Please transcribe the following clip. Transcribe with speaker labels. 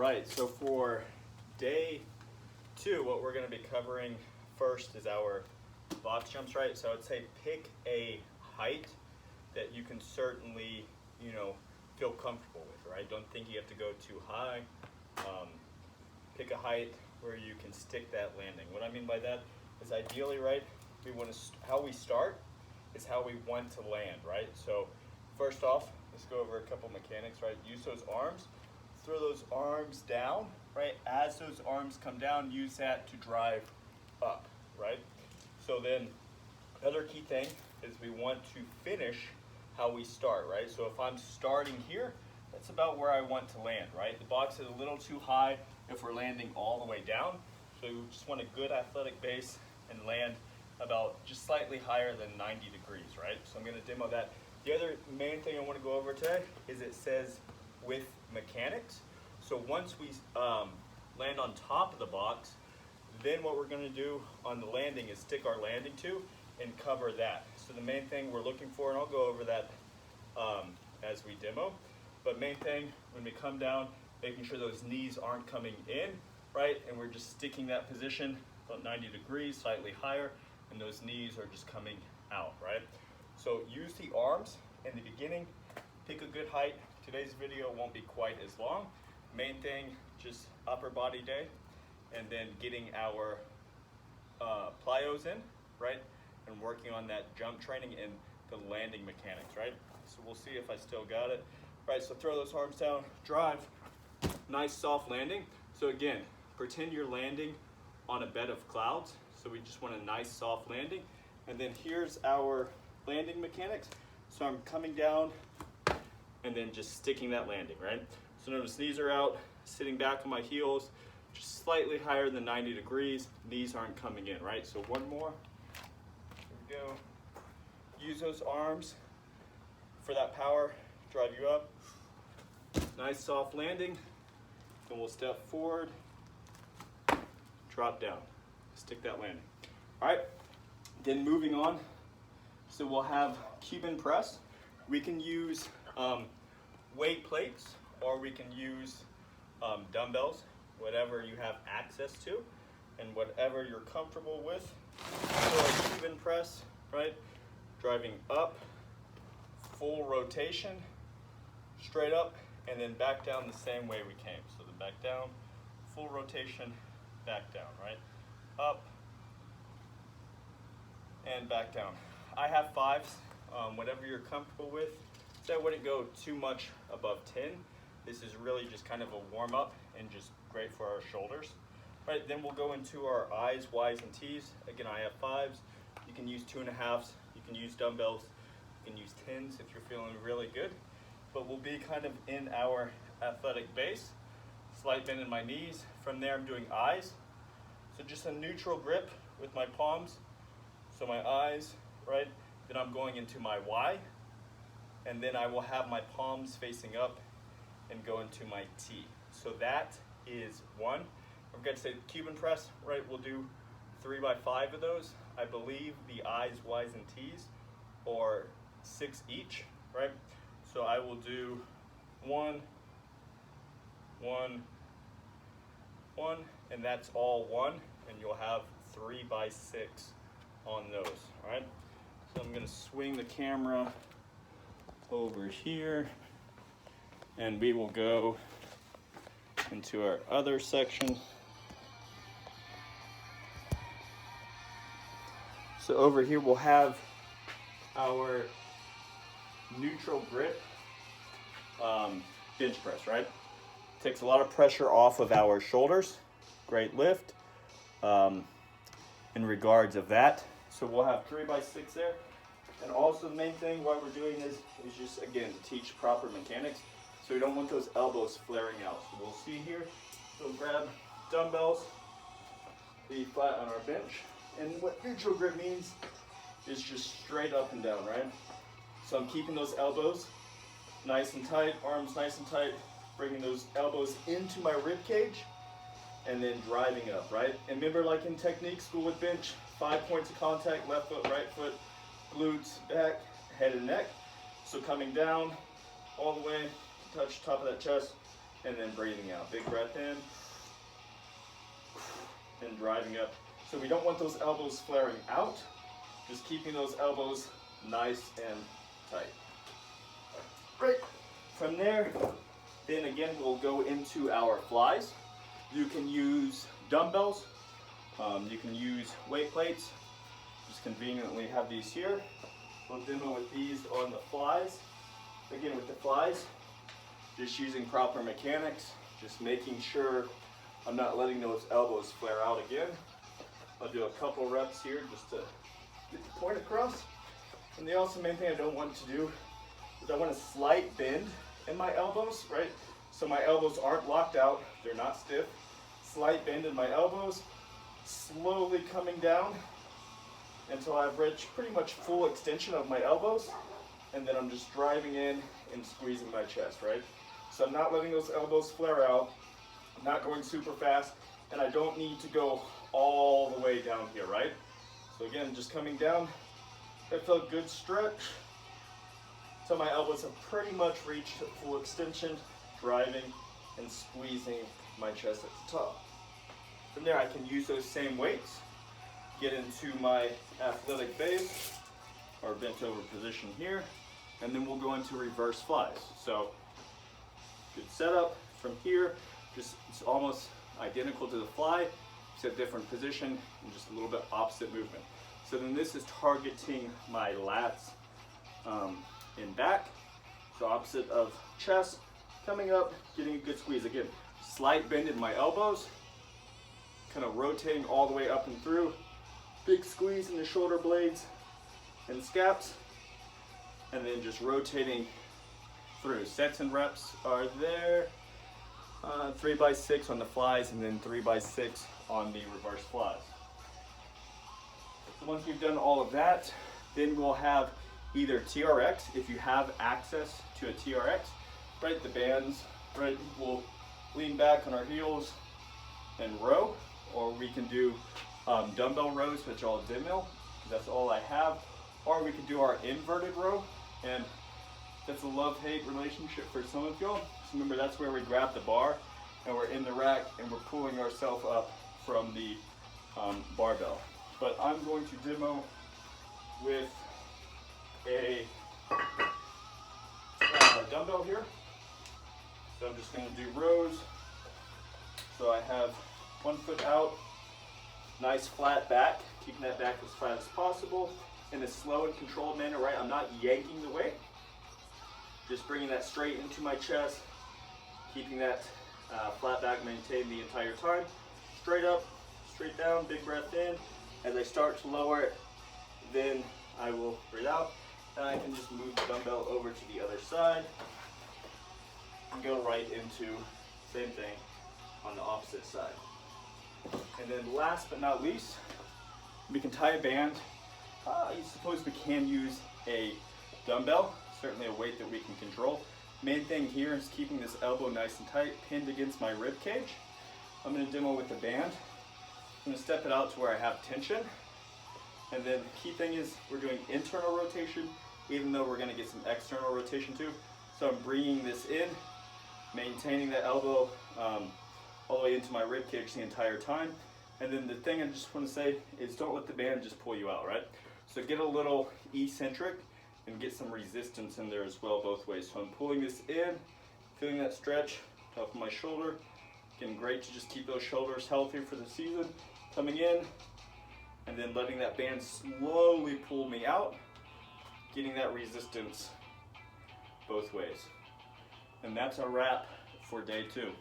Speaker 1: right, so for day 2, what we're going to be covering first is our box jumps, right? So I'd say pick a height that you can certainly, feel comfortable with, right? Don't think you have to go too high. Pick a height where you can stick that landing. What I mean by that is ideally, right, how we start is how we want to land, right? So first off, let's go over a couple mechanics, right? Use those arms, throw those arms down, right? As those arms come down, use that to drive up, right? So then, another key thing is we want to finish how we start, right? So if I'm starting here, that's about where I want to land, right? The box is a little too high if we're landing all the way down. So we just want a good athletic base and land about just slightly higher than 90 degrees, right? So I'm gonna demo that. The other main thing I wanna go over today is it says with mechanics. So once we land on top of the box, then what we're gonna do on the landing is stick our landing to and cover that. So the main thing we're looking for, and I'll go over that as we demo, but main thing when we come down, making sure those knees aren't coming in, right? And we're just sticking that position about 90 degrees, slightly higher, and those knees are just coming out, right? So use the arms in the beginning, pick a good height. Today's video won't be quite as long. Main thing, just upper body day, and then getting our plyos in, right? And working on that jump training and the landing mechanics, right? So we'll see if I still got it. Right, so throw those arms down, drive, nice soft landing. So again, pretend you're landing on a bed of clouds. So we just want a nice soft landing. And then here's our landing mechanics. So I'm coming down and then just sticking that landing, right? So notice knees are out, sitting back on my heels, just slightly higher than 90 degrees. Knees aren't coming in, right? So one more. Here we go. Use those arms for that power, drive you up. Nice soft landing. Then we'll step forward, drop down, stick that landing. All right, then moving on. So we'll have Cuban press. We can use weight plates, or we can use dumbbells, whatever you have access to and whatever you're comfortable with. So a Cuban press, right? Driving up, full rotation, straight up, and then back down the same way we came. So the back down, full rotation, back down, right? Up, and back down. I have 5s, whatever you're comfortable with. So I wouldn't go too much above 10. This is really just kind of a warm up and just great for our shoulders. Right, then we'll go into our I's, Y's, and T's. Again, I have 5s. You can use 2.5s. You can use dumbbells. You can use 10s if you're feeling really good. But we'll be kind of in our athletic base. Slight bend in my knees. From there, I'm doing I's. So just a neutral grip with my palms. So my I's, right? Then I'm going into my Y. And then I will have my palms facing up and go into my T. So that is 1. I'm going to say Cuban press, right? We'll do 3 by 5 of those. I believe the I's, Y's, and T's are 6 each, right? So I will do 1, 1, 1, and that's all 1, and you'll have 3 by 6 on those, all right? So I'm gonna swing the camera over here, and we will go into our other section. So over here we'll have our neutral grip bench press, right? Takes a lot of pressure off of our shoulders. Great lift in regards of that. So we'll have 3 by 6 there. And also the main thing why we're doing this is just, again, to teach proper mechanics. So we don't want those elbows flaring out. So we'll see here. So grab dumbbells, be flat on our bench. And what neutral grip means is just straight up and down, right? So I'm keeping those elbows nice and tight, arms nice and tight, bringing those elbows into my rib cage, and then driving up, right? And remember, like in technique school with bench, 5 points of contact, left foot, right foot, glutes, back, head and neck. So coming down all the way, touch top of that chest, and then breathing out. Big breath in, and driving up. So we don't want those elbows flaring out, just keeping those elbows nice and tight. Right. From there, then again, we'll go into our flies. You can use dumbbells, you can use weight plates. Just conveniently have these here. We'll demo with these on the flies. Again, with the flies, just using proper mechanics, just making sure I'm not letting those elbows flare out again. I'll do a couple reps here just to get the point across. And the also main thing I don't want to do is I want a slight bend in my elbows, right? So my elbows aren't locked out, they're not stiff. Slight bend in my elbows, slowly coming down until I've reached pretty much full extension of my elbows, and then I'm just driving in and squeezing my chest, right? So I'm not letting those elbows flare out, I'm not going super fast, and I don't need to go all the way down here, right? So again, just coming down, I feel a good stretch, so my elbows have pretty much reached full extension, driving and squeezing my chest at the top. From there, I can use those same weights, get into my athletic phase, or bent over position here, and then we'll go into reverse flies. So, good setup from here, just it's almost identical to the fly, except different position and just a little bit opposite movement. So then this is targeting my lats in back, so opposite of chest, coming up, getting a good squeeze. Again, slight bend in my elbows, kind of rotating all the way up and through, big squeeze in the shoulder blades and scaps, and then just rotating through. Sets and reps are there, 3x6 on the flies, and then 3x6 on the reverse flies. So once we've done all of that, then we'll have either TRX, if you have access to a TRX, right, the bands, right, we'll lean back on our heels and row, or we can do dumbbell rows, which I'll demo, because that's all I have, or we can do our inverted row, and that's a love-hate relationship for some of y'all. So remember, that's where we grab the bar, and we're in the rack, and we're pulling ourselves up from the barbell. But I'm going to demo with a dumbbell here. So I'm just going to do rows. So I have 1 foot out, nice flat back, keeping that back as flat as possible in a slow and controlled manner, right? I'm not yanking the weight, just bringing that straight into my chest, keeping that flat back maintained the entire time. Straight up, straight down, big breath in. As I start to lower it, then I will breathe out, and I can just move the dumbbell over to the other side and go right into same thing on the opposite side. And then last but not least, we can tie a band. I suppose we can use a dumbbell, certainly a weight that we can control. Main thing here is keeping this elbow nice and tight, pinned against my rib cage. I'm going to demo with the band. I'm going to step it out to where I have tension. And then the key thing is we're doing internal rotation, even though we're going to get some external rotation too. So I'm bringing this in, maintaining that elbow all the way into my rib cage the entire time. And then the thing I just want to say is don't let the band just pull you out, right? So get a little eccentric and get some resistance in there as well, both ways. So I'm pulling this in, feeling that stretch, top of my shoulder. Again, great to just keep those shoulders healthy for the season. Coming in, and then letting that band slowly pull me out, getting that resistance both ways. And that's our wrap for day 2.